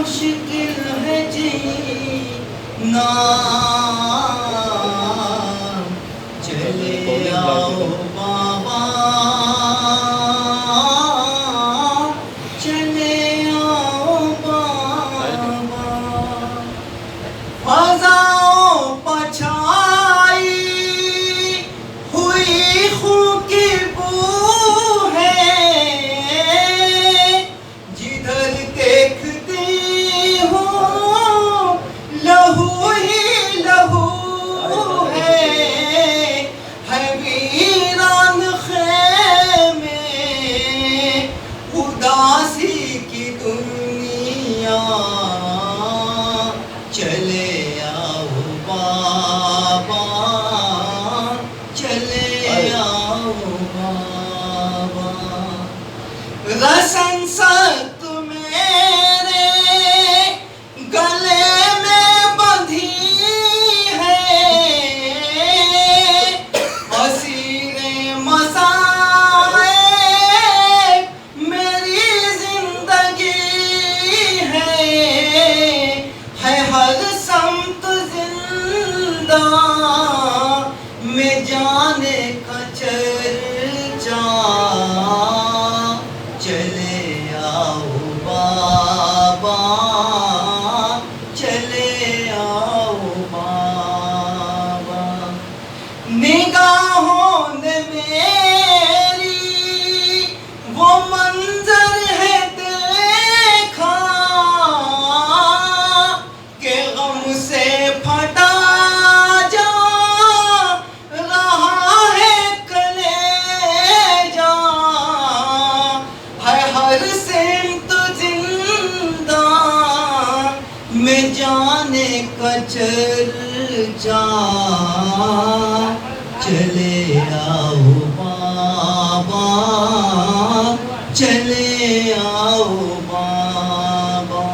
مشکل ہے جینا چلے آؤ بابا چلے آؤ بابا فضاؤں پچھائی ہوئی خو کی بو ہے جدھر دیکھتی ہوں لہو ہی لہو ہے ویران خیمے اداسی کی دنیا چلے آؤ بابا چلے آؤ بابا رسن ست میرے گلے میں بندھی ہے اسیر مسائب میری زندگی ہے ہر سمت زندہ میں جانے کا چرچا چلے آؤ بابا چلے آؤ بابا نگاہوں نے میری وہ منظر ہے دیکھا کہ غم سے پھٹا جا رہا ہے کلیجا ہر سمت زندہ میں جانے کا چرچا چلے آؤ بابا چلے آؤ بابا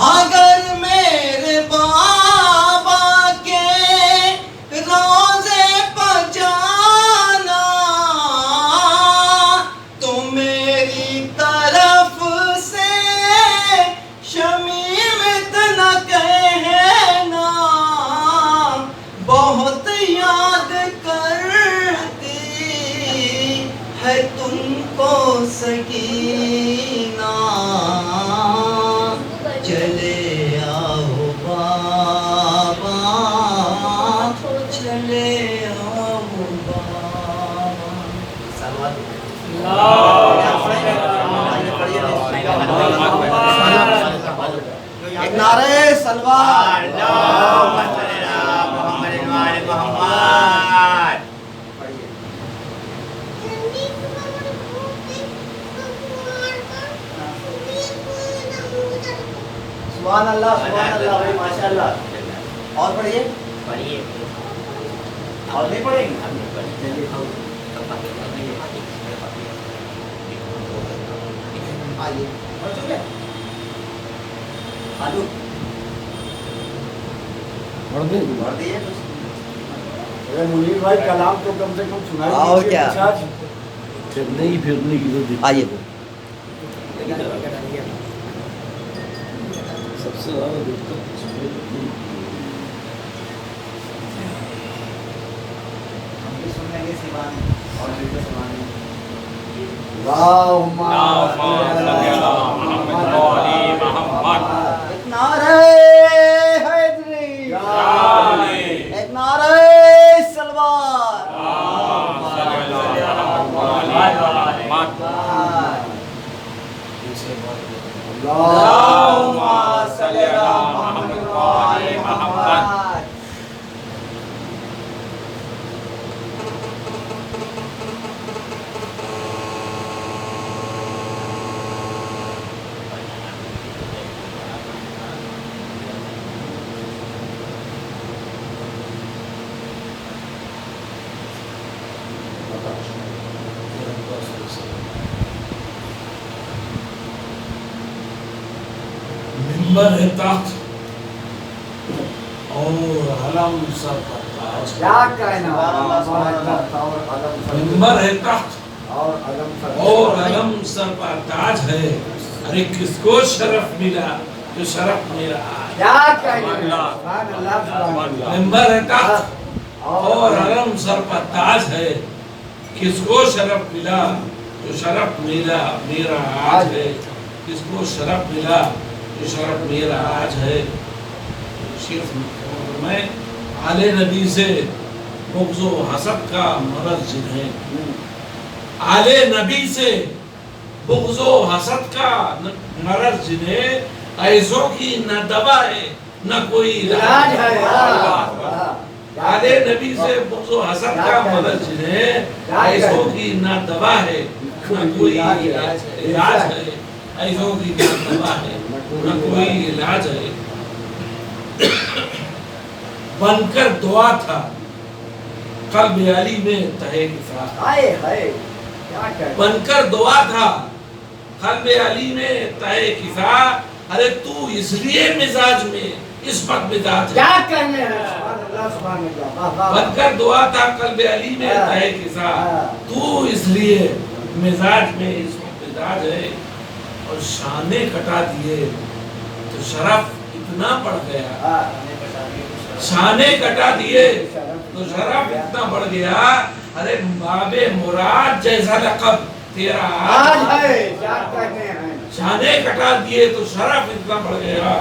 اگر میرے بابا کے روزے پر جانا تو میری طرف سے شمیم اتنا کہنا بہت یاد کرتی ہے تم کو سکینہ چلے آؤ بابا چلے آؤ بابا ایک نعرہ سلوات سبحان اللہ بھائی ماشاء اللہ اور پڑھیے اور نہیں پڑھیں گے آئیے پڑھ چکے آلو پڑھ دیے منیر بھائی کلام تو کم سے کم سنائی اور کیا پھرنے کی ضرورت آئیے سب سے زیادہ دقت اللہم ایک نعرہ حیدری ایک نعرہ سلوات اللہم صلی علی محمد وعلی محمد منبر ہے تخت اور علم سر پر تاج کیا کہنا منبر ہے تخت اور علم سر پر تاج ہے ارے کس کو شرف ملا جو شرف میرا آج کیا کہنے ہیں سبحان اللہ سبحان اللہ ممبر ہے تخت اور علم سر پر تاج ہے کس کو شرف ملا جو شرف میرا آج ہے کس کو شرف ملا جو شرف میرا آج ہے میں آل نبی سے بغض و حسد کا مرض جنہیں آل نبی سے بغض و حسد کا مرض جنہیں ایسوں کی نہ دوا ہے نہ کوئی علاج ہے آل نبی سے بغض و حسد کا مرض جنہیں ایسوں کی نہ دوا ہے نہ کوئی علاج ہے ایسوں کی نہ دوا ہے نہ کوئی علاج ہے بن کر دعا تھا قلب علی میں تہے کفا بن کر دعا تھا قلب علی میں تہے کفا ارے تو اس لیے مزاج میں اس وقت مزاج کیا کہنے ہیں سبحان اللہ سبحان اللہ بن کر دعا تھا قلب علی میں تہے کفا تو اس لیے مزاج میں اس وقت مزاج ہے اور شانے کٹا دیے تو شرف اتنا بڑھ گیا شانے کٹا دیے تو شرف اتنا بڑھ گیا ارے باب مراد جیسا لقب تیرا آج ہے شانے کٹا دیے تو شرف اتنا بڑھ گیا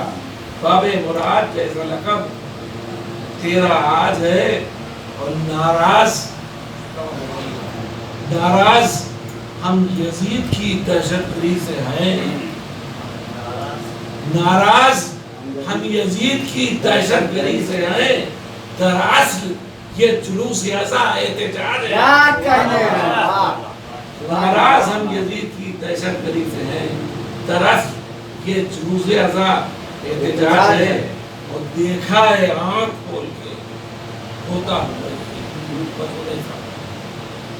باب مراد جیسا لقب تیرا آج ہے اور ناراض ہم یزید کی دہشت گری سے ہیں ناراض ہم یزید کی دہشت گری سے ہیں دراصل یہ جلوس ازا احتجاج ہے کیا کہنے ہیں ناراض ہم یزید کی دہشت گری سے ہیں دراصل یہ جلوس ازا احتجاج ہے اور دیکھا ہے آنکھ کھول کے ہوتا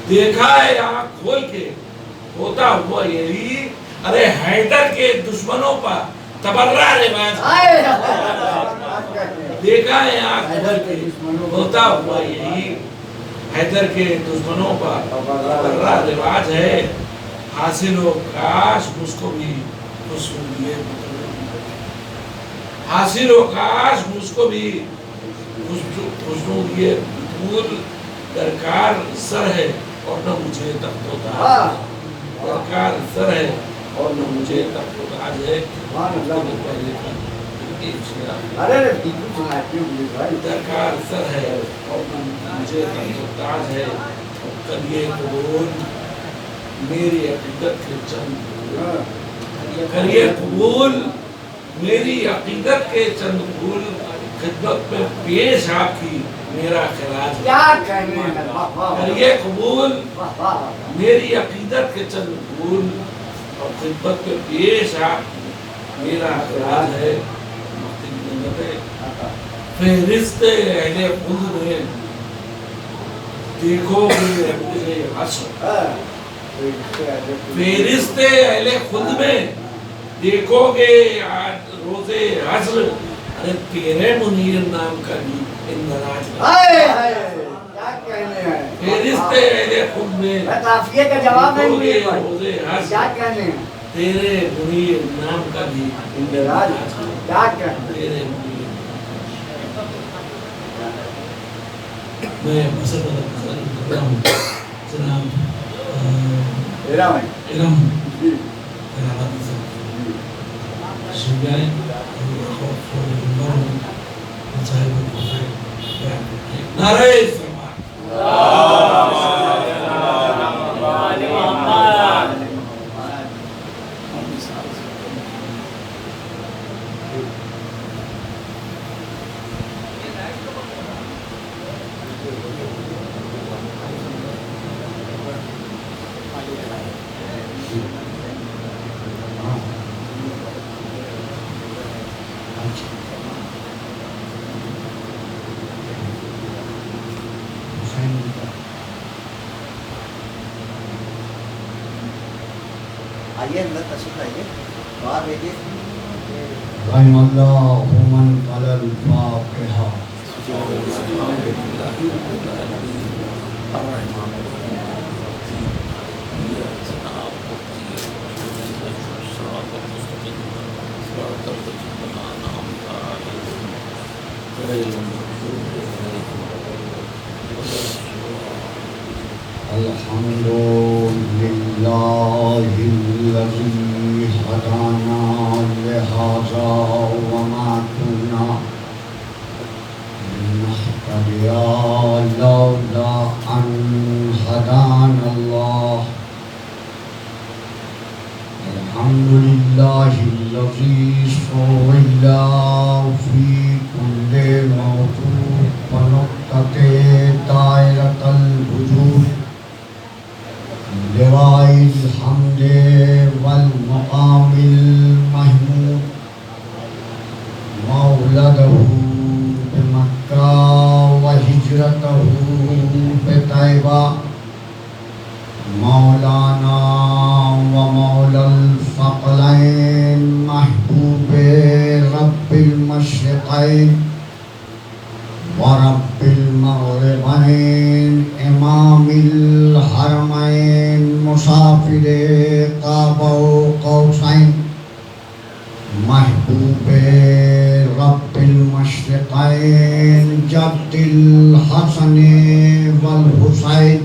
دیکھا ہے آنکھ کھول کے ہوتا ہوا یہی ارے حیدر کے دشمنوں پر تبرہ رواج دیکھا ہے آنکھ کھول کے ہوتا ہوا یہی حیدر کے دشمنوں پر تبرہ رواج ہے حاصل و کاش مجھ کو بھی حسن دیے حاصل و کاش مجھ کو بھی حسن دیے بطول درکار سر ہے اور نہ مجھے تخت و تاج درکار سر ہے اور نہ مجھے تخت و تاج ہے درکار سر ہے اور نہ مجھے تخت و تاج ہے کریے قبول میری عقیدت کے چند کریے قبول میری عقیدت کے چند پھول خدمت میں پیش آپ کی میرا خراج کیا کہنے ہیں کریے قبول میری عقیدت کے چند پھول اور خدمت میں پیش آپ کی میرا خراج ہے فہرست اہل خود میں دیکھو گے روز حشر فہرست اہل خود میں دیکھو گے روز حشر ارے تیرے منیر نام کا بھی اندراج کیا کہنے ہیں فہرست اہل خود میں کافیے کا جواب نہیں ملے روز حشر کیا کہنے ہیں تیرے منیر نام کا بھی اندراج کیا کہنے ہیں تیرے منیر میں مسئلہ کرتا ہوں جناب ارم کرامت سے شجاعت خوف اور نعرہ آئیے اندر تشریف لائیے باہر بھیجیے رحم اللہ من علی الفاتحہ الذين أنعمت عليهم غير المغضوب عليهم ولا الحمد لله الذي هدانا لهذا وما كنا لنهتدي لولا أن هدانا الله الحمد لله الذي صلى في كل موضوع ونقطة دائرة الوجود لواء الحمد والمقام المحمود مولده بمكة وهجرته بطيبة مولانا ومولى الثقلين محبوب رب المشرقين ورب المغربين امام الحرمين مسافر قاب قوسين محبوب رب المشرقين جد الحسن والحسين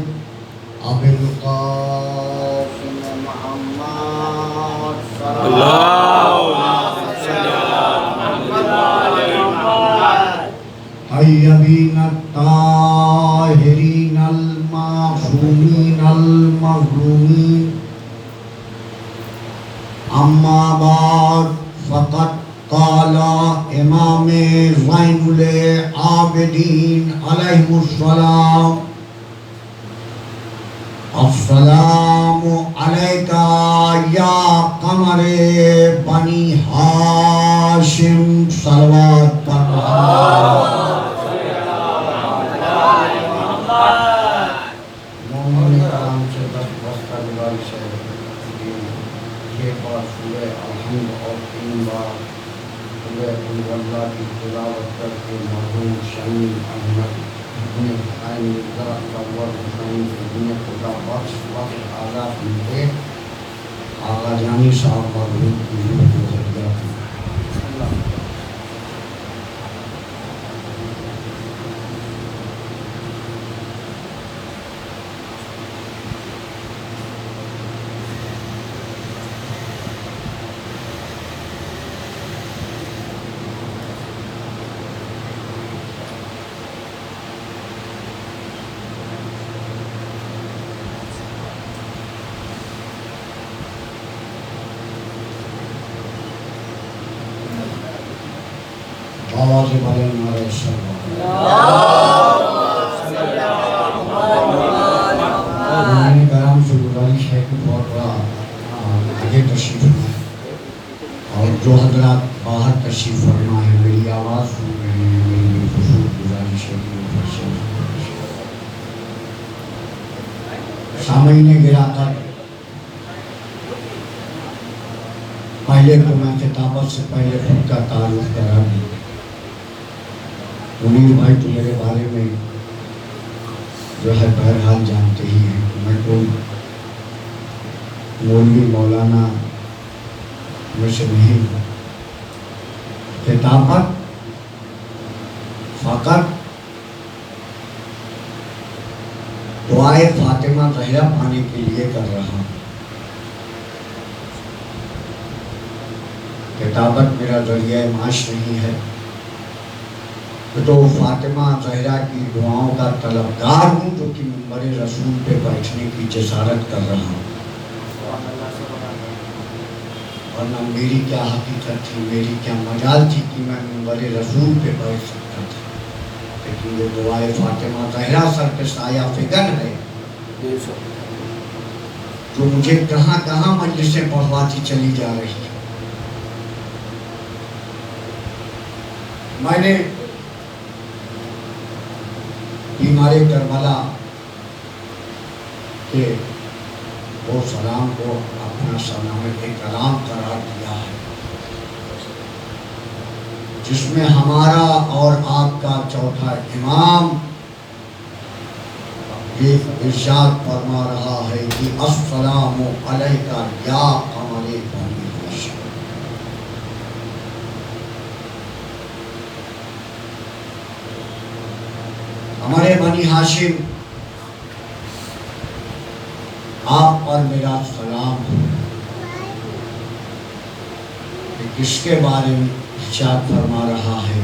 ابو القاسم محمد صلى اللهم صل على محمد وعلى محمد طيبين الطاهرين المعصومين المظلومين اما بعد فقد قال امام زين العابدين عليه السلام السلام عليك يا قمر بني هاشم صلوات مومن کرام سے بس واسطہ گزارش ہے کہ یہ بات سورہ الحمد اور 3 بار سورہ قل اللہ کی تلاوت کر کے مرحوم شمیم احمد ابن حسین مرزا سرور حسین ابن خدا بخش وقت آزاد ملتے آغا جانی صاحب مرحوم کی روح کو ہدیہ کی آواز بلند نعرہ صلوات مومن کرام سے گزارش ہے کہ بہت بڑا آگے تشریف فرمائیں اور جو حضرات باہر تشریف فرما ہے میری آواز سن رہے ہیں میری خصوص گزارش ہے کہ اوپر سے سامعین گرا کر پہلے تو میں خطابت سے پہلے خود کا تعارف کرا دوں منیر بھائی تو میرے بارے میں جو ہے بہرحال جانتے ہی ہیں کہ میں کوئی مولوی مولانا میں سے نہیں ہوں خطابت فقط دعائے فاطمہ زہرا پانے کے لیے کر رہا ہوں خطابت میرا ذریعہ معاش نہیں ہے تو فاطمہ زہرا کی دعاؤں کا طلبگار ہوں جو کہ منبر رسول پہ بیٹھنے کی جسارت کر رہا ہوں ورنہ میری کیا حقیقت تھی میری کیا مجال تھی کہ میں منبر رسول پہ بیٹھ سکتا تھا لیکن یہ دعائے فاطمہ زہرا سر پہ سایہ فگن ہے جو مجھے کہاں کہاں مجلسیں پڑھواتی چلی جا رہی ہے میں نے بیمار کربلا کے وہ سلام کو اپنا سلام کلام قرار دیا ہے جس میں ہمارا اور آپ کا چوتھا امام یہ ارشاد فرما رہا ہے کہ السلام علیکہ یا قمر بنی ہاشم ہمارے بنی ہاشم، آپ پر میرا سلام کہ کس کے بارے میں ارشاد فرما رہا ہے،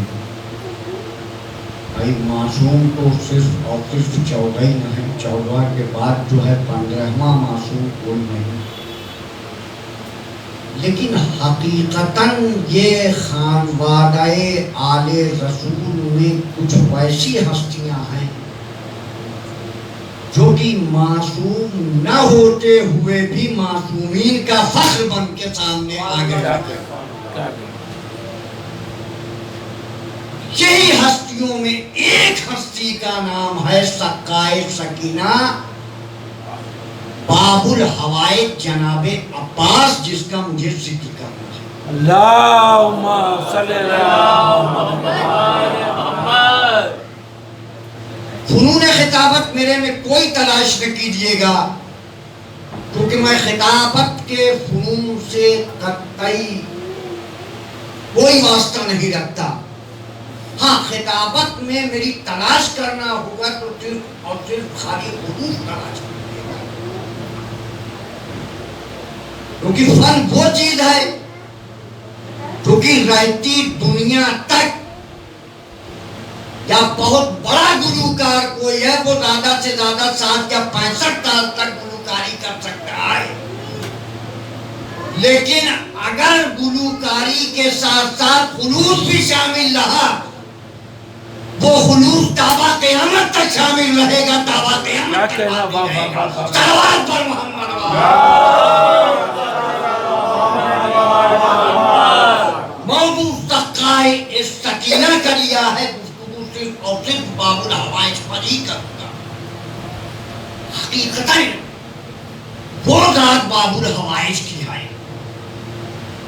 بھائی معصوم تو صرف اور صرف 14 ہی نہ ہے، 14 کے بعد جو ہے 15واں معصوم کوئی نہیں، لیکن حقیقتاً یہ خانوادہ آل رسول میں کچھ ویسی ہستیاں ہیں جو کہ معصوم نہ ہوتے ہوئے بھی معصومین کا فخر بن کے سامنے آ گئے۔ یہی ہستیوں میں ایک ہستی کا نام ہے سقائے سکینہ باب الحوائج جناب عباس، جس کا مجھے ذکر کرنا ہے۔ اللہم صلی اللہ محمد۔ فنون خطابت میرے میں کوئی تلاش نہ کیجیے گا، کیونکہ میں خطابت کے فنون سے قطعی کوئی واسطہ نہیں رکھتا۔ ہاں خطابت میں میری تلاش کرنا ہوگا تو صرف اور صرف خالی حروف تلاش کرنا، کیونکہ فن وہ چیز ہے جو کہ رہتی دنیا تک، یا بہت بڑا گلوکار کوئی ہے وہ زیادہ سے زیادہ 60 یا 65 سال تک گلوکاری کر سکتا ہے، لیکن اگر گلوکاری کے ساتھ ساتھ خلوص بھی شامل رہا، وہ خلوص تابع قیامت تک شامل رہے گا، تابع قیامت تک رہے گا۔ صلوات پر محمد۔ موضوع سقائے سکینہ کا لیا ہے، گفتگو صرف اور صرف باب الحوائج پر ہی کروں گا۔ حقیقتاً وہ ذات باب الحوائج کی ہے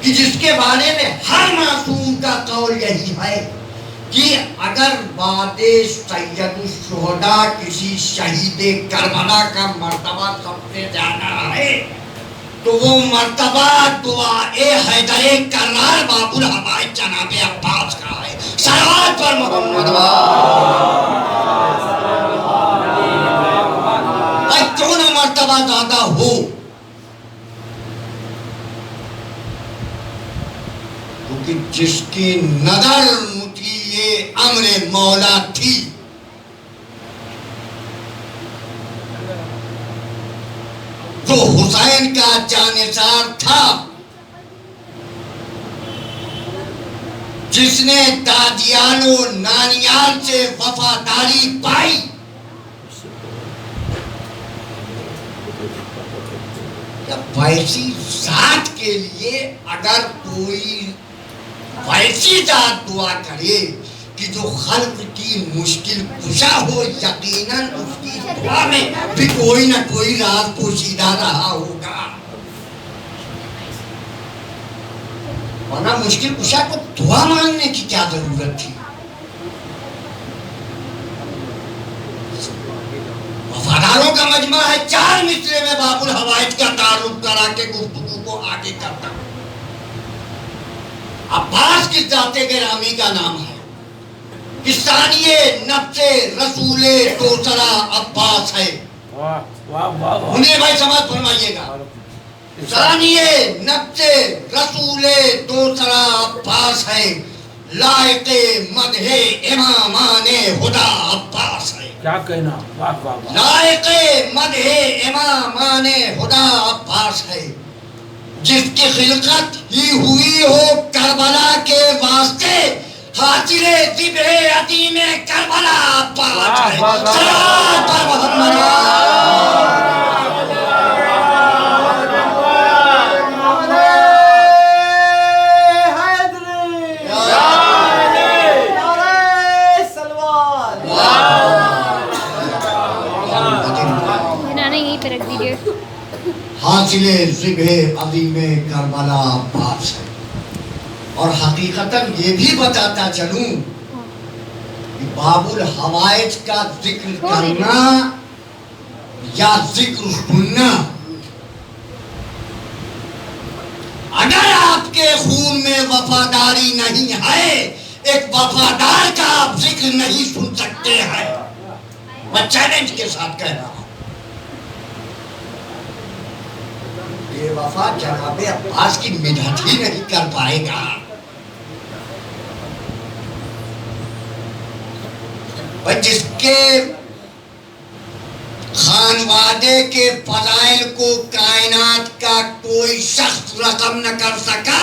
کہ جس کے بارے میں ہر معصوم کا قول یہی ہے کہ اگر بعد سید الشہداء کسی شہید کربلا کا مرتبہ سب سے زیادہ ہے تو وہ مرتبہ دعائے حیدر کرار باب الحوائج جناب عباس کا ہے۔ صلوات پر محمد۔ کیوں نہ مرتبہ زیادہ ہو، کیونکہ جس کی نظر مطیع امر مولا تھی، جو حسین کا جانثار تھا، جس نے دادیال و نانیال سے وفاداری پائی، ویسی ذات کے لیے اگر کوئی ویسی ذات دعا کرے کہ جو خلق کی مشکل کشا ہو، یقیناً اس کی دعا میں بھی کوئی نہ کوئی راز پوشیدہ رہا ہوگا، ورنہ مشکل کشا کو دعا مانگنے کی کیا ضرورت تھی؟ وفاداروں کا مجمع ہے، 4 مصرے میں باب الحوائج کا تعارف کرا کے گفتگو کو آگے کرتا ہوں۔ عباس کس ذات گرامی کا نام ہے؟ ثانیہ نفس رسول دوسرا عباس ہے۔ انہیں بھائی سمجھ فرمائیے گا، ثانیہ نفس رسول دوسرا عباس ہے، لائق مدح امامان خدا عباس ہے۔ کیا کہنا؟ لائق مدح امامان خدا عباس ہے، جس کی خلقت ہی ہوئی ہو کربلا کے واسطے، حاصل ذبح عظیم کربلا عباس ہے۔ صلوات پر محمد۔ حاصل ذبح عظیم کربلا عباس ہے۔ اور حقیقتاً یہ بھی بتاتا چلوں کہ باب الحوائج کا ذکر کرنا یا ذکر سننا، اگر آپ کے خون میں وفاداری نہیں ہے، ایک وفادار کا آپ ذکر نہیں سن سکتے ہیں۔ میں چیلنج کے ساتھ کہہ رہا ہوں، بے وفا جناب عباس کی مدحت ہی نہیں کر پائے گا۔ جس کے خانوادے کے فضائل کو کائنات کا کوئی شخص رقم نہ کر سکا،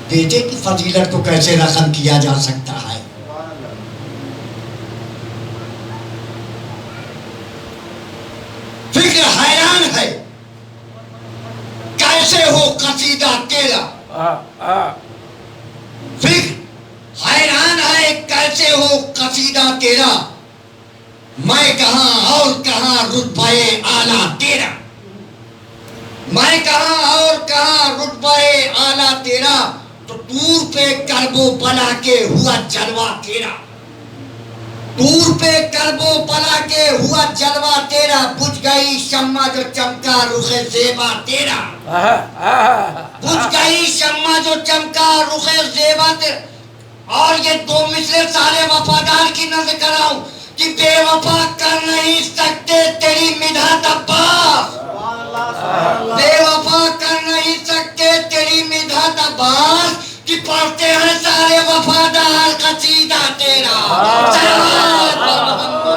بیٹے کی فضیلت کو کیسے رقم کیا جا سکتا ہے؟ فکر حیران ہے کیسے ہو قصیدہ تیرا، فکر حیران ہے کیسے ہو قصیدہ تیرا، میں کہاں اور کہاں رتبہ اعلیٰ تیرا، میں کہاں اور کہاں رتبہ اعلیٰ تیرا، تو طور پہ کرب و بلا کے ہوا جلوہ تیرا، طور پہ کرب و بلا کے ہوا جلوہ تیرا، بجھ گئی شمع جو چمکا رخ زیبا تیرا، بجھ گئی شمع جو چمکا رخ زیبا تیرا۔ اور یہ دو مثلے سارے وفادار کی نظر کراؤں کہ بے وفا کر نہیں سکتے تیری مدحت عباس، بے وفا کر نہیں سکتے تیری مدحت عباس، کہ پڑھتے ہیں سارے وفادار قصیدہ تیرا، صلوات محمد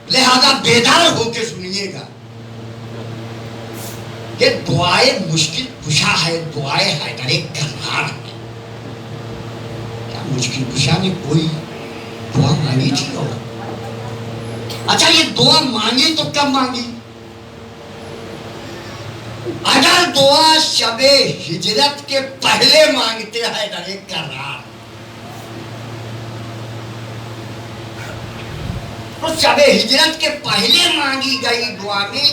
لہذا بیدار ہو کے سنیے گا کہ دعائے مشکل کشا ہے، دعائے حیدر کرار ہے۔ کیا مشکل کشا نے کوئی دعا مانگی تھی؟ اور اچھا یہ دعا مانگی تو کب مانگی؟ اگر دعا شب ہجرت کے پہلے مانگتے حیدر کرار، تو شب ہجرت کے پہلے مانگی گئی دعا میں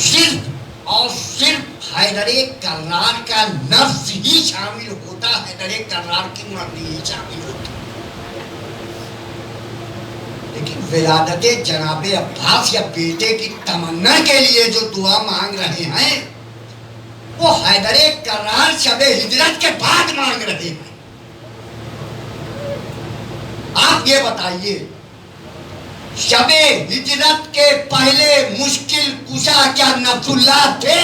صرف اور صرف حیدر کرار کا نفس ہی شامل ہوتا، حیدر کرار کی مرضی ہی شامل ہوتی۔ لیکن ولادت جناب عباس یا بیٹے کی تمنا کے لیے جو دعا مانگ رہے ہیں وہ حیدر کرار شب ہجرت کے بعد مانگ رہے ہیں۔ آپ یہ بتائیے شب ہجرت کے پہلے مشکل کشا کیا نفس اللہ تھے؟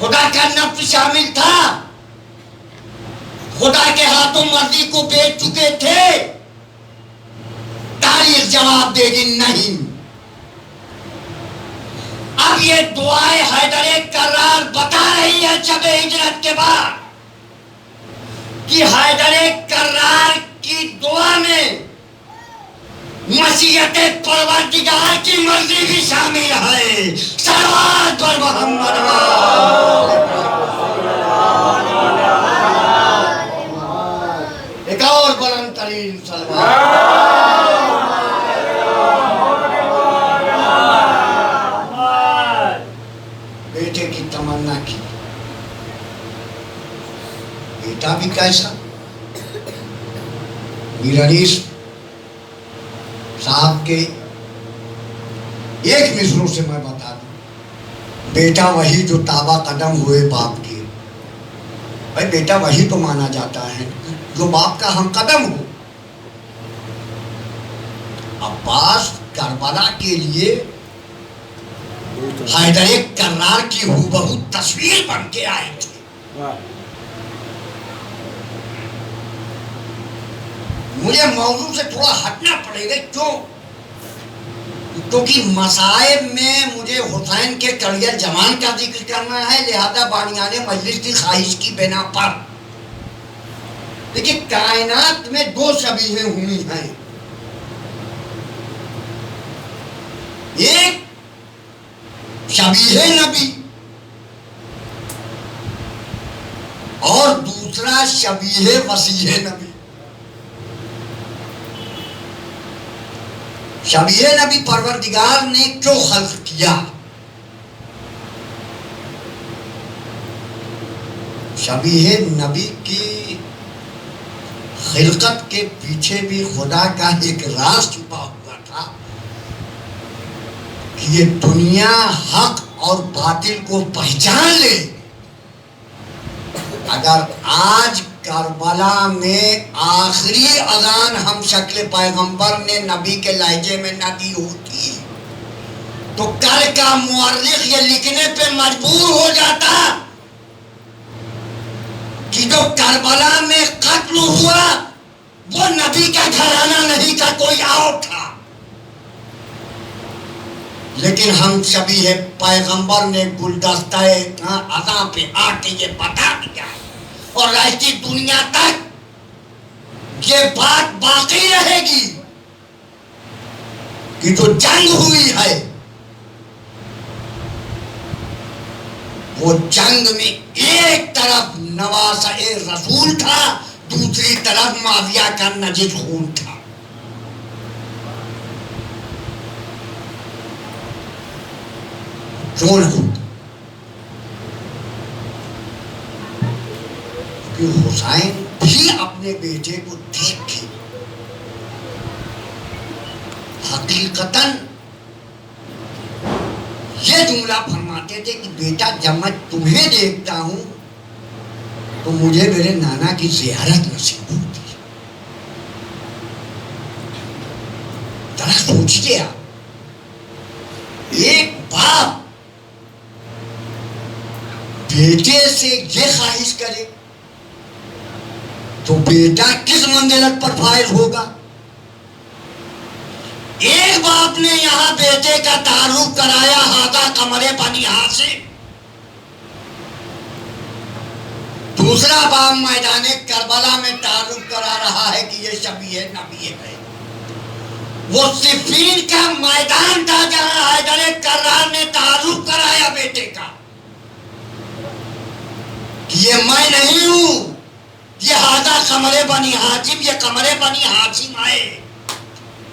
خدا کا نفس شامل تھا؟ خدا کے ہاتھوں مرضی کو بیچ چکے تھے؟ تاریخ جواب دے گی نہیں۔ اب یہ دعائے حیدر کرار بتا رہی ہے شب ہجرت کے بعد کہ حیدر کرار کی دعا میں مشیت پروردگار کی مرضی بھی شامل ہے۔ صلوات پر محمد، ایک اور بلند ترین صلوات۔ بیٹے کی تمنا کی، بیٹا بھی کیسا؟ میرانیس صاحب کے ایک مصروں سے میں بتا دوں، بیٹا وہی جو تابع قدم ہوئے باپ کے۔ بھائی بیٹا وہی تو مانا جاتا ہے جو باپ کا ہم قدم ہو۔ عباس کربلا کے لیے حیدر کرار کی ہو تصویر بن کے آئے تھے۔ مجھے موضوع سے تھوڑا ہٹنا پڑے گا، کیوں؟ کیونکہ مصائب میں مجھے حسین کے کریئر جوان کا ذکر کرنا ہے، لہذا بانیان مجلس کی خواہش کی بنا پر۔ لیکن کائنات میں دو شبیہیں ہوئی ہیں، ایک شبیہ نبی اور دوسرا شبیہ وسیع نبی۔ شبیہ نبی پروردگار نے کیوں خلق کیا؟ شبیہ نبی کی خلقت کے پیچھے بھی خدا کا ایک راز چھپا ہوا تھا کہ یہ دنیا حق اور باطل کو پہچان لے. اگر آج کربلا میں آخری اذان ہم شکل پیغمبر نے نبی کے لہجے میں نہ دی ہوتی تو کل کا مورخ یہ لکھنے پہ مجبور ہو جاتا کہ جو کربلا میں قتل ہوا وہ نبی کا گھرانہ نہیں تھا، کوئی اور تھا. لیکن ہم شبیہ پیغمبر نے گلدستہ اذاں پہ آ کے یہ بتا دیا اور رہتی دنیا تک یہ بات باقی رہے گی کہ جو جنگ ہوئی ہے وہ جنگ میں ایک طرف نواسہ رسول تھا، دوسری طرف معاویہ کا نجس خون تھا. کیوں نہ ہوتا؟ کہ حسین بھی اپنے بیٹے کو دیکھ کے حقیقتاً یہ جملہ فرماتے تھے کہ بیٹا جب میں تمہیں دیکھتا ہوں تو مجھے میرے نانا کی زیارت نصیب ہوتی ہے. ذرا سوچیے آپ، ایک باپ بیٹے سے یہ خواہش کرے تو بیٹا کس منزلت پر فائز ہوگا. ایک باپ نے یہاں بیٹے کا تعارف کرایا ہاذا قمر بنی ہاشم، دوسرا باپ میدان کربلا میں تعارف کرا رہا ہے کہ یہ شبیہ نبی ہے. وہ صفین کا میدان تھا جہاں حیدر کرار نے تعارف کرایا بیٹے کا کہ یہ میں نہیں ہوں، یہ ہاذا قمر بنی ہاشم، یہ قمر بنی ہاشم آئے.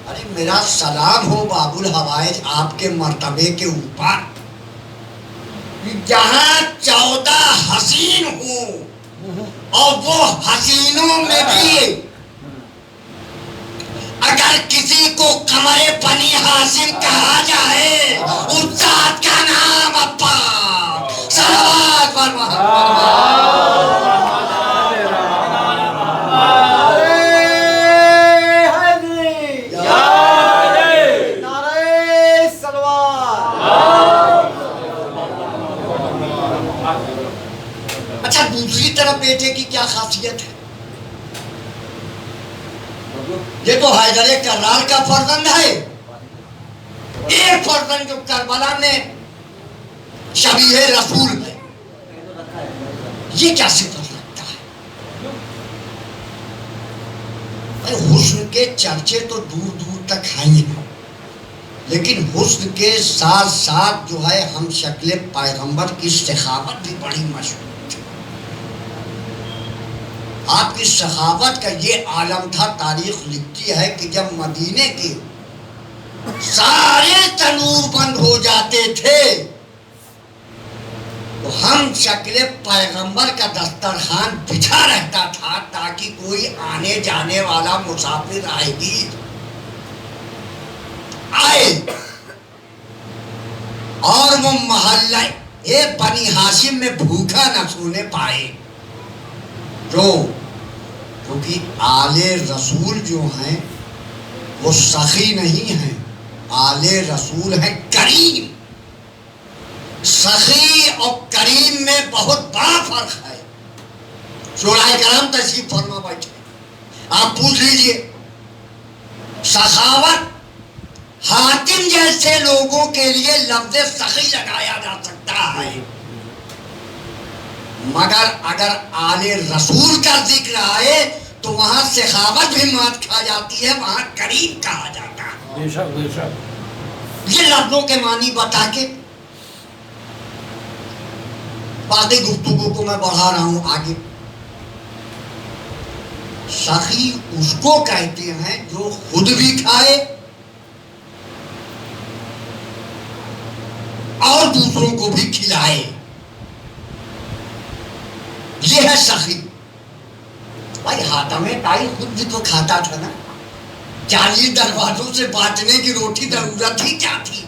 ارے میرا سلام ہو باب الحوائج آپ کے مرتبے کے اوپر، جہاں 14 حسین ہوں اور وہ حسینوں میں بھی اگر کسی کو قمر بنی ہاشم کہا جائے اس ذات کا نام ابا صلوات پر محمد. اچھا دوسری طرف بیٹے کی کیا خاصیت ہے؟ یہ تو حیدر کرار کا فرزند ہے، ایک فرزند جو کربلا میں شبیہ رسول ہے. یہ کیا صفت رکھتا ہے؟ حسن کے چرچے تو دور دور تک ہیں ہی، لیکن حسن کے ساتھ ساتھ جو ہے ہم شکل پیغمبر کی سخاوت بھی بڑی مشہور تھی. آپ کی سخاوت کا یہ عالم تھا، تاریخ لکھتی ہے کہ جب مدینے کے سارے تنور بند ہو جاتے تھے تو ہم شکل پیغمبر کا دسترخوان بچھا رہتا تھا تاکہ کوئی آنے جانے والا مسافر راہگیر آئے اور وہ محلہ بنی ہاشم میں بھوکا نہ سونے پائے. کیونکہ آل رسول جو ہیں وہ سخی نہیں ہیں، آل رسول ہیں کریم. سخی اور کریم میں بہت بڑا فرق ہے. شورائے کرام تشریف فرما بیٹھے، آپ پوچھ لیجئے سخاوت حاتم جیسے لوگوں کے لیے لفظ سخی لگایا جا سکتا ہے، مگر اگر آل رسول کا ذکر آئے تو وہاں سخاوت بھی مات کھا جاتی ہے، وہاں کریم کہا جاتا ہے. بے شک بے شک. یہ لفظوں کے معنی بتا کے باقی گفتگو کو میں بڑھا رہا ہوں آگے. سخی اس کو کہتے ہیں جو خود بھی کھائے اور دوسروں کو بھی کھلائے، یہ ہے سخی. بھائی حاتم طائی خود بھی تو کھاتا تھا نا. 40 دروازوں سے بانٹنے کی روٹی ضرورت ہی کیا تھی؟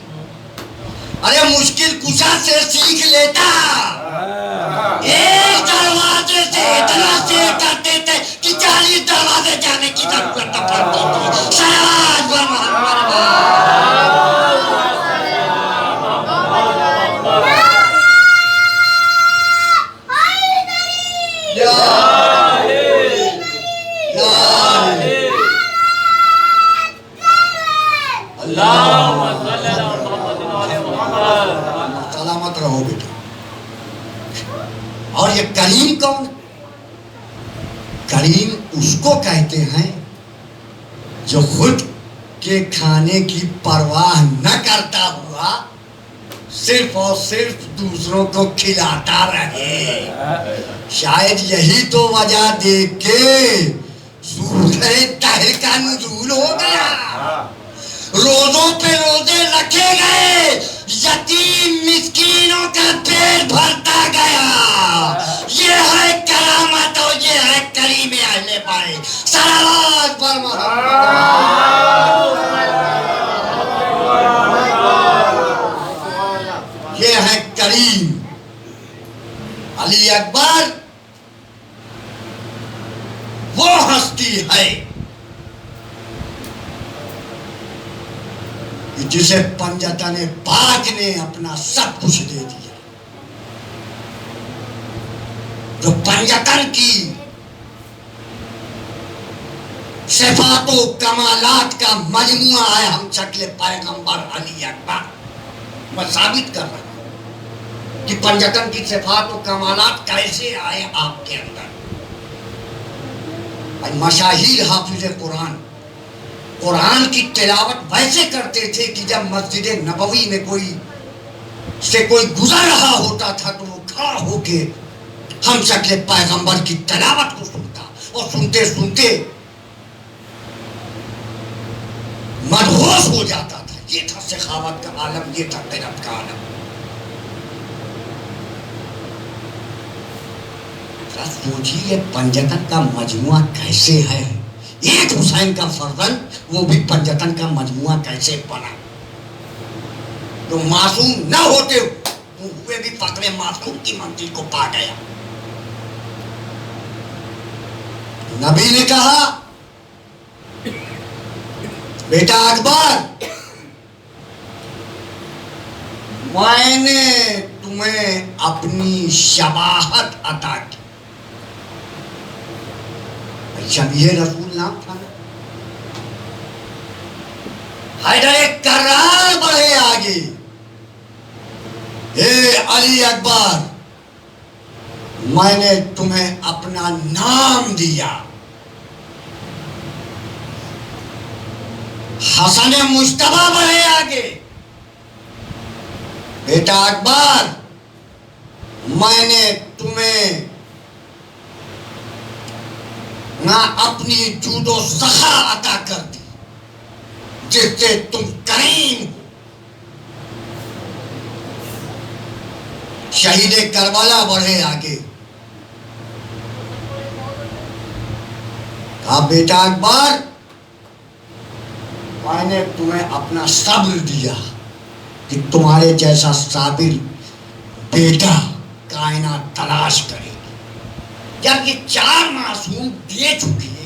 ارے مشکل کشا سے سیکھ لیتا. ایک دروازے سے اتنا سیکھ کرتے تھے کہ 40 دروازے جانے کی ضرورت نہ پڑتی تھی. شہباز پر محمد سلامت رہو بیٹا. اور یہ کریم کون؟ کریم اس کو کہتے ہیں جو خود کے کھانے کی پرواہ نہ کرتا ہوا صرف اور صرف دوسروں کو کھلاتا رہے. شاید یہی تو وجہ دیکھ کے سورہ طاہر کا نزول ہو گیا. روزوں پہ روزے رکھے گئے, یتیم مسکینوں کا پیٹ بھرتا گیا. یہ ہے کرامت اور یہ ہے کریم اہل بیت. صلوات پر یہ ہے کریم. علی اکبر وہ ہستی ہے جسے پنجتن پاک نے اپنا سب کچھ دے دیا. جو پنجتن کی صفات و کمالات کا مجموعہ ہے ہم شکل پیغمبر علی اکبر. میں ثابت کر رہا ہوں کہ پنجتن کی صفات و کمالات کیسے آئے آپ کے اندر. مشاہیر حافظ قرآن کی تلاوت ویسے کرتے تھے کہ جب مسجد نبوی میں کوئی گزر رہا ہوتا تھا تو وہ کھڑا ہو کے ہم شکل پیغمبر کی تلاوت کو سنتا اور سنتے سنتے مدہوش ہو جاتا تھا. یہ تھا سخاوت کا عالم, یہ تھا قرت کا عالم. سوچیے پنجتن کا مجموعہ کیسے ہے. ایک حسین کا فرزند وہ بھی پنجتن کا مجموعہ کیسے بنا. جو معصوم نہ ہوتے ہوئے بھی فقر معصوم کی منزل کو پا گیا. نبی نے کہا بیٹا اکبر میں نے تمہیں اپنی شباہت عطا کی. شبیہ رسول نام تھا نا. حیدر کرار بڑھے آگے. اے علی اکبر میں نے تمہیں اپنا نام دیا. حسن مجتبیٰ بڑھے آگے. بیٹا اکبر میں نے تمہیں نہ اپنی جود و سخا عطا کر دی جس سے تم کریم ہو. شہید کربلا بڑھے آگے. کہا بیٹا اکبر میں نے تمہیں اپنا صبر دیا کہ تمہارے جیسا صابر بیٹا کائنات تلاش کرے. جب یہ 4 معصوم دے چکے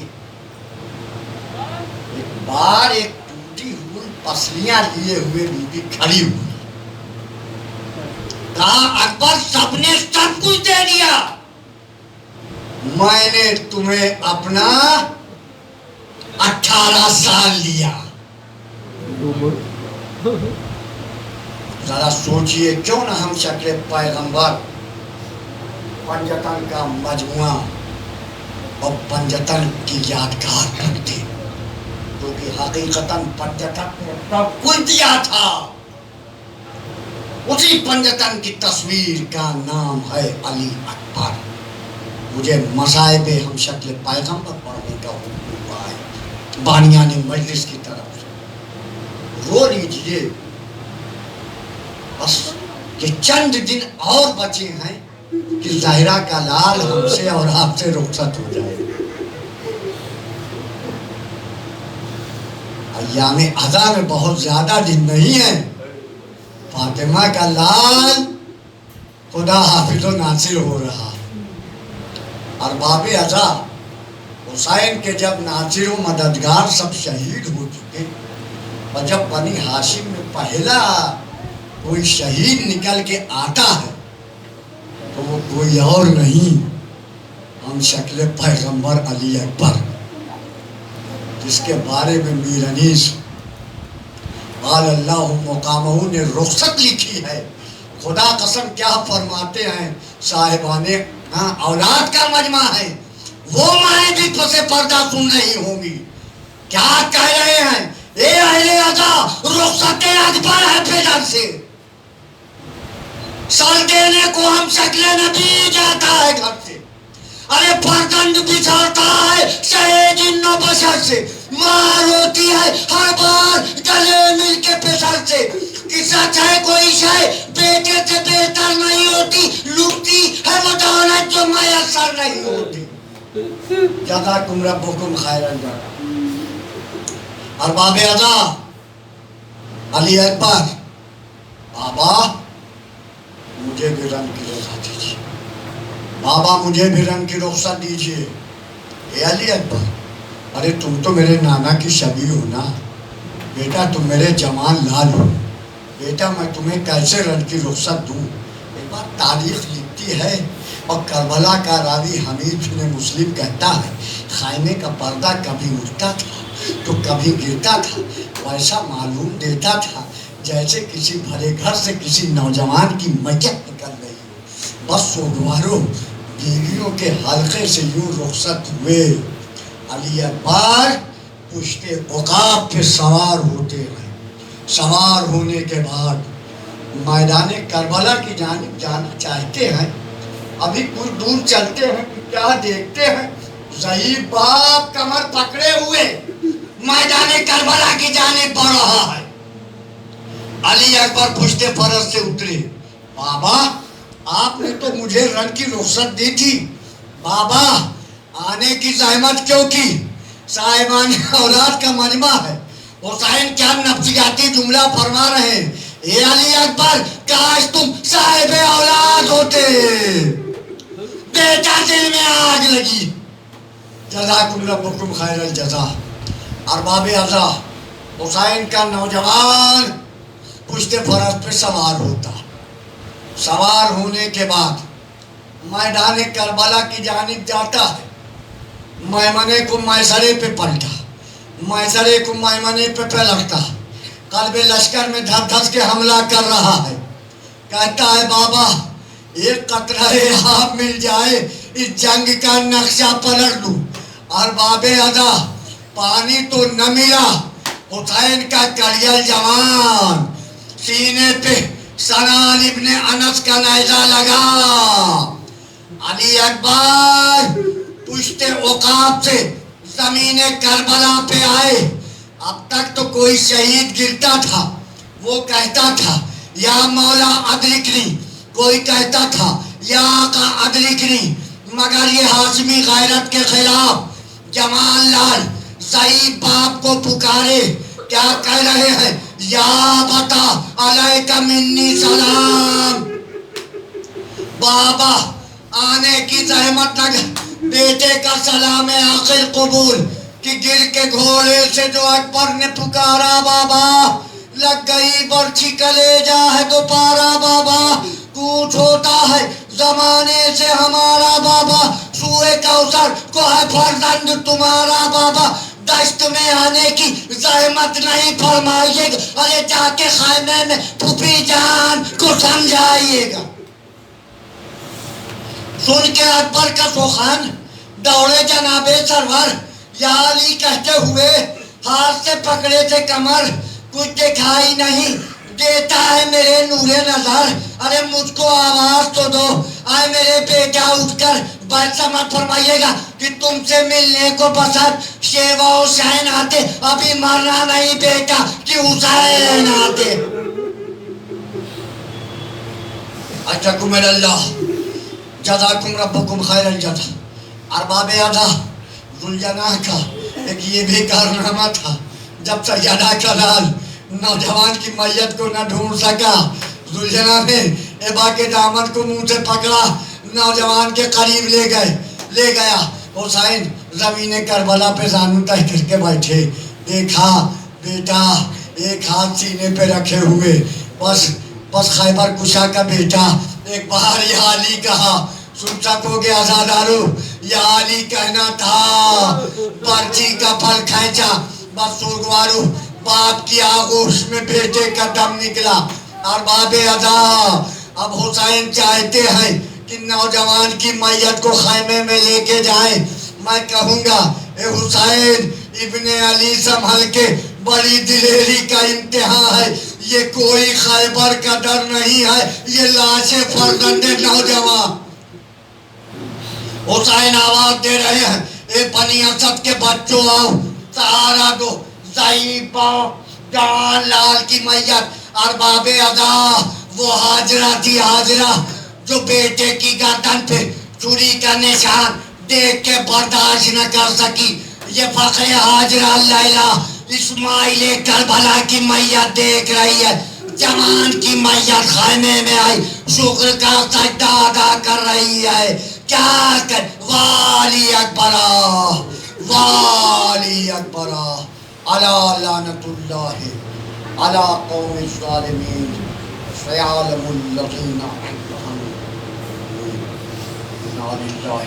ایک بار ایک ٹوٹی ہوئی پسلیاں لیے ہوئے بی بی کھڑی ہوئی. کہا اکبر سب نے سب کچھ دے دیا, میں نے تمہیں اپنا 18 سال لیا. ذرا سوچئے کیوں نہ ہم شکل پیغمبر پنجتن کا مجموعہ اور پنجتن کی یادگار رکھتے, کیونکہ حقیقتاً پنجتن نے سب کچھ دیا تھا. اسی پنجتن کی تصویر کا نام ہے علی اکبر. مجھے مصائب ہم شکل پیغمبر پڑھنے کا حکم ہوا ہے بانیان مجلس کی طرف سے. رو لیجئے, بس یہ چند دن اور بچے ہیں کہ ظاہرہ کا لال ہم سے اور آپ سے رخصت ہو جائے. ایام اضحیٰ میں بہت زیادہ دن نہیں ہے. فاطمہ کا لال خدا حافظ و ناصر ہو رہا. ارباب اضحیٰ حسین کے جب ناصر و مددگار سب شہید ہو چکے اور جب بنی ہاشم میں پہلا کوئی شہید نکل کے آتا ہے تو وہ کوئی اور نہیں ہم شکل پیغمبر علی اکبر، جس کے بارے میں میر انیس قال اللہ مقامہ نے رخصت لکھی ہے. خدا قسم کیا فرماتے ہیں صاحبان اولاد کا مجمع ہے، وہ مائیں بھی پس پردہ سن رہی ہوں گی. کیا کہہ رہے ہیں؟ اے اہل اضحیٰ، رخصت اکبر ہے پیدر سے، سر دینے کو ہم شکل نبی جاتا ہے گھر سے. ارے فرزند بچھڑتا ہے شہید ان بشر سے، ماں روتی ہے ہر بار گلے مل کے پسر سے. قصہ چاہے کوئی شے بیٹے سے بہتر نہیں ہوتی، لوٹتی ہے وہ دولت جو میسر نہیں ہوتی. جزاکم ربکم خیرا. ارباب اضحیٰ علی اکبر، بابا مجھے بھی رنگ کی رخصت دیجیے، بابا مجھے بھی رنگ کی رخصت دیجیے. اے علی اکبر، ارے تم تو میرے نانا کی شبیہ ہو نا بیٹا، تم میرے جوان لال ہو بیٹا، میں تمہیں کیسے رنگ کی رخصت دوں؟ ایک بار تاریخ لکھتی ہے اور کربلا کا راوی حمید بن مسلم کہتا ہے خیمے کا پردہ کبھی اٹھتا تھا تو کبھی گرتا تھا، ویسا معلوم دیتا تھا جیسے کسی بھرے گھر سے کسی نوجوان کی میت نکل رہی ہو. بس سوگواروں بیویوں کے حلقے سے یوں رخصت ہوئے. علی اکبر پشت عقاب پہ سوار ہوتے ہیں. سوار ہونے کے بعد میدان کربلا کی جانب جانا چاہتے ہیں. ابھی کچھ دور چلتے ہیں کہ کیا دیکھتے ہیں ضعیف باپ کمر پکڑے ہوئے میدان کربلا کی جانب بڑھ رہا ہے. علی اکبر پشت فرس سے اترے. بابا آپ نے تو مجھے رنگ کی رخصت دی تھی، بابا آنے کی زحمت کیوں کی؟ صاحبان اولاد کا مجمع ہے. حسین کیا نفسیاتی جملہ فرما رہے ہیں، اے علی اکبر کاش تم صاحب اولاد ہوتے، بیٹا دل میں آگ لگی. جزاکم ربکم خیر الجزا. ارباب اضحیٰ حسین کا نوجوان پشت فرس پہ سوار ہوتا. سوار ہونے کے بعد میدان کربلا کی جانب جاتا ہے. میمنے کو میسرے پہ پلٹا، میسرے کو میمنے پہ پلٹتا. قلب لشکر میں دھس دھس کے حملہ کر رہا ہے. کہتا ہے بابا ایک قطرہ آب مل جائے اس جنگ کا نقشہ پلٹ دوں. ارباب اضحیٰ پانی تو نہ ملا. حسین کا کڑیل جوان سینے پہ سنان ابن انس کا نیزہ لگا. علی اکبر پشت عقاب سے زمین کربلا پہ آئے. اب تک تو کوئی شہید گرتا تھا وہ کہتا تھا یا مولا ادرکنی، کوئی کہتا تھا یا آقا ادرکنی، مگر یہ ہاشمی غیرت کے خلاف جوان لال ضعیف باپ کو پکارے. کیا کہہ رہے ہیں؟ یا بتا علیکہ منی سلام. بابا آنے کی زحمت لگا، بیٹے کا سلام آخر قبول. کہ گر کے گھوڑے سے جو اکبر نے پکارا بابا لگ گئی برچھی کلیجہ ہے دوپارا. بابا کوچ ہوتا ہے زمانے سے ہمارا بابا، سوئے کوثر کو ہے فرزند تمہارا بابا. دشت میں آنے کی زحمت نہیں فرمائیے گا، ارے جا کے خیمے میں پھوپھی جان کو سمجھائیے گا. سن کے اکبر کا سخن دوڑے جناب سرور یا علی کہتے ہوئے ہاتھ سے پکڑے تھے کمر. کچھ دکھائی نہیں دیتا ہے میرے نور نظر، ارے مجھ کو آواز تو دو. آئے میرے بیٹا اٹھ کر بات سمجھ فرمائیے گا کہ تم سے ملنے کو پسند شیوا حسین آتے، ابھی مرنا نہیں بیٹا کہ حسین آتے. اجزاکم اللہ، جزاکم ربکم خیر الجزا. ارباب اضحیٰ ذوالجناح کا ایک یہ بھی کارنامہ تھا. جب سیدہ کا لال نوجوان کی میت کو نہ ڈھونڈ سکا، زلیخا نے ابا کے دامن کو منہ سے پکڑا، نوجوان کے قریب لے گیا۔ حسین زمین کربلا پہ زانو تہ کر کے بیٹھے، دیکھا بیٹا ایک ہاتھ سینے پہ رکھے ہوئے، بس خیبر کشا کا بیٹا ایک بار یا علی کہا، سن سکو گے آزادارو، یا علی کہنا تھا، پرچی کا پھل کھینچا، بس سوگوارو باپ کی آغوش میں بیٹے کا دم نکلا، ارباب ادا اب حسین چاہتے ہیں کہ نوجوان کی میت کو خیمے میں لے کے جائیں۔ میں کہوں گا اے حسین ابن علی سنبھل کے، بڑی دلیری کا امتحان ہے، یہ کوئی خیبر کا ڈر نہیں ہے، یہ لاش فرزند نوجوان۔ حسین آواز دے رہے ہیں، اے بنی اسد کے بچوں آؤ، سہارا دو، ضعیف پاؤ، جان لال کی میت۔ ارباب ادا وہ ہاجرہ تھی، ہاجرہ جو بیٹے کی گردن پہ چھری کا نشان دیکھ کے برداشت نہ کر سکی۔ یہ فخر ہاجرہ لیلا اسماعیل کربلا کی میت دیکھ رہی ہے، جوان کی میت خیمے میں آئی، شکر کا سجدہ ادا کر رہی ہے۔ کیا کر والی اکبرہ، والی اکبرہ، علی لعنت اللہ علی قوم الظالمین، سیعلم الذین انا للہ و